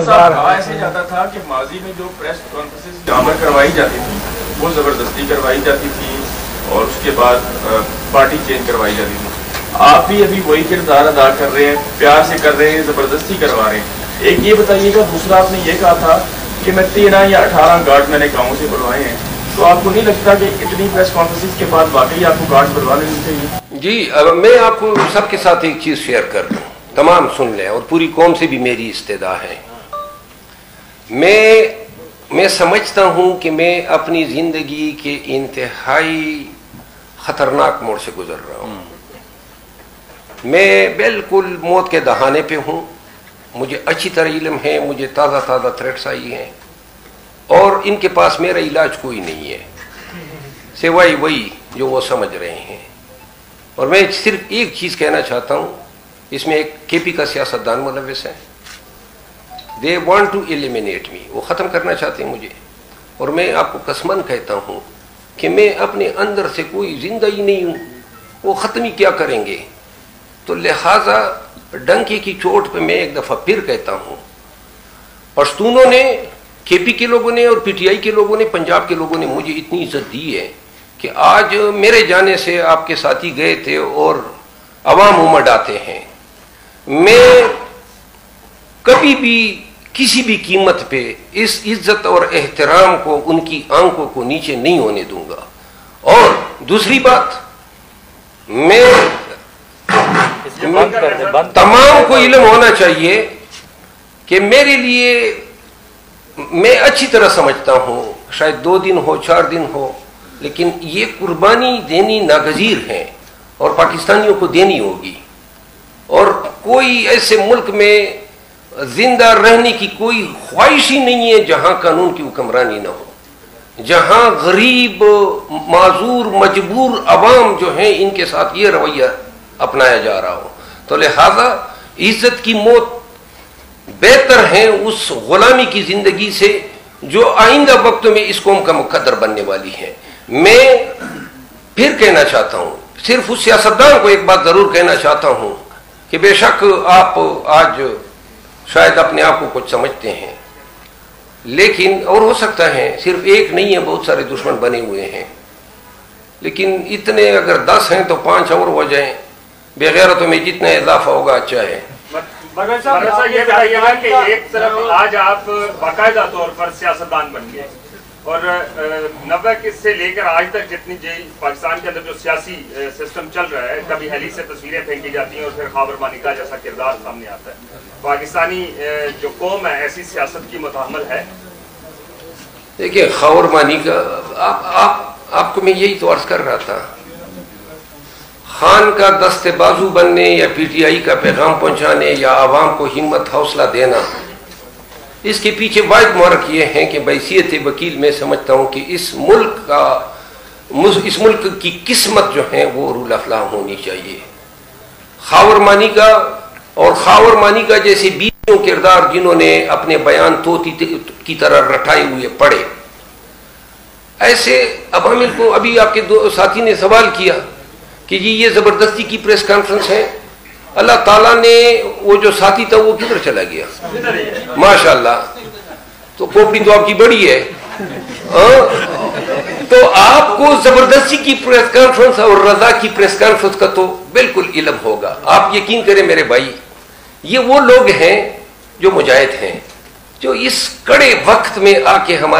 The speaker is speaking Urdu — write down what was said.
ایسے جاتا تھا کہ ماضی میں جو پریس کانفرنسز جہاں پر کروائی جاتی تھی وہ زبردستی کروائی جاتی تھی اور اس کے بعد پارٹی چینج کروائی جاتی تھی. آپ بھی ابھی وہی کردار ادا کر رہے ہیں, پیار سے کر رہے ہیں, زبردستی کروا رہے ہیں. ایک یہ بتائیے گا, دوسرا آپ نے یہ کہا تھا کہ میں 13 یا 18 گارڈ میں نے گاؤں سے بلوائے ہیں, تو آپ کو نہیں لگتا کہ اتنی پریس کانفرنسز کے بعد واقعی آپ کو گارڈ بلوا لینی چاہیے؟ جی, میں آپ کو سب کے ساتھ ایک چیز شیئر کر دوں, تمام سن لیں, اور پوری قوم سے بھی میری استدعا ہے. میں سمجھتا ہوں کہ میں اپنی زندگی کے انتہائی خطرناک موڑ سے گزر رہا ہوں. میں بالکل موت کے دہانے پہ ہوں. مجھے اچھی طرح علم ہے, مجھے تازہ تھریٹس آئی ہیں, اور ان کے پاس میرا علاج کوئی نہیں ہے سوائے وہی جو وہ سمجھ رہے ہیں. اور میں صرف ایک چیز کہنا چاہتا ہوں, اس میں ایک کے پی کا سیاستدان ملوث ہے. دے وانٹ ٹو ایلیمینیٹ می, وہ ختم کرنا چاہتے ہیں مجھے. اور میں آپ کو قسماً کہتا ہوں کہ میں اپنے اندر سے کوئی زندہ ہی نہیں ہوں, وہ ختم ہی کیا کریں گے. تو لہٰذا ڈنکے کی چوٹ پہ میں ایک دفعہ پھر کہتا ہوں, پشتونوں نے, کے پی کے لوگوں نے اور پی ٹی آئی کے لوگوں نے, پنجاب کے لوگوں نے مجھے اتنی عزت دی ہے کہ آج میرے جانے سے آپ کے ساتھی گئے تھے اور عوام امڑ آتے ہیں. میں کبھی بھی کسی بھی قیمت پہ اس عزت اور احترام کو, ان کی آنکھوں کو نیچے نہیں ہونے دوں گا. اور دوسری بات, میں تمام کو علم ہونا چاہیے کہ میرے لیے, میں اچھی طرح سمجھتا ہوں, شاید 2 دن ہو 4 دن ہو, لیکن یہ قربانی دینی ناگزیر ہے اور پاکستانیوں کو دینی ہوگی. اور کوئی ایسے ملک میں زندہ رہنے کی کوئی خواہش ہی نہیں ہے جہاں قانون کی حکمرانی نہ ہو, جہاں غریب, معذور, مجبور عوام جو ہیں ان کے ساتھ یہ رویہ اپنایا جا رہا ہو. تو لہذا عزت کی موت بہتر ہے اس غلامی کی زندگی سے جو آئندہ وقت میں اس قوم کا مقدر بننے والی ہے. میں پھر کہنا چاہتا ہوں, صرف اس سیاستدان کو ایک بات ضرور کہنا چاہتا ہوں کہ بے شک آپ آج شاید اپنے آپ کو کچھ سمجھتے ہیں, لیکن اور ہو سکتا ہے صرف ایک نہیں ہے, بہت سارے دشمن بنے ہوئے ہیں, لیکن اتنے اگر 10 ہیں تو 5 اور ہو جائیں, بغیرتوں میں جتنا اضافہ ہوگا اچھا ہے. یہ بتائیے گا کہ ایک طرف آج آپ باقاعدہ طور پر سیاستدان بن گئے, اور 90 سے لے کر آج تک جتنی پاکستان کے اندر جو سیاسی سسٹم چل رہا ہے, کبھی ہیلی سے تصویریں پھینکی جاتی ہیں اور پھر خاور مانیکا جیسا کردار سامنے آتا ہے. پاکستانی جو قوم ہے ایسی سیاست کی متحمل ہے؟ دیکھیے, خاور مانیکا, آپ کو میں یہی تو عرض کر رہا تھا, خان کا دست بازو بننے یا پی ٹی آئی کا پیغام پہنچانے یا عوام کو ہمت حوصلہ دینا, اس کے پیچھے واحد محرک یہ ہیں کہ بحیثیت وکیل میں سمجھتا ہوں کہ اس ملک کی قسمت جو ہے وہ رول افلاح ہونی چاہیے. خاور مانیکا اور خاور مانیکا جیسے بیویوں کردار جنہوں نے اپنے بیان طوطی کی طرح رٹائے ہوئے پڑے, ایسے عوامل کو, ابھی آپ کے ساتھی نے سوال کیا کہ جی یہ زبردستی کی پریس کانفرنس ہے, اللہ تعالیٰ نے وہ جو ساتھی تھا وہ کدھر چلا گیا, ماشاءاللہ, تو کھوپڑی تو آپ کی بڑی ہے. تو آپ کو زبردستی کی پریس کانفرنس اور رضا کی پریس کانفرنس کا تو بالکل علم ہوگا. آپ یقین کریں میرے بھائی, یہ وہ لوگ ہیں جو مجاہد ہیں, جو اس کڑے وقت میں آ کے ہمارے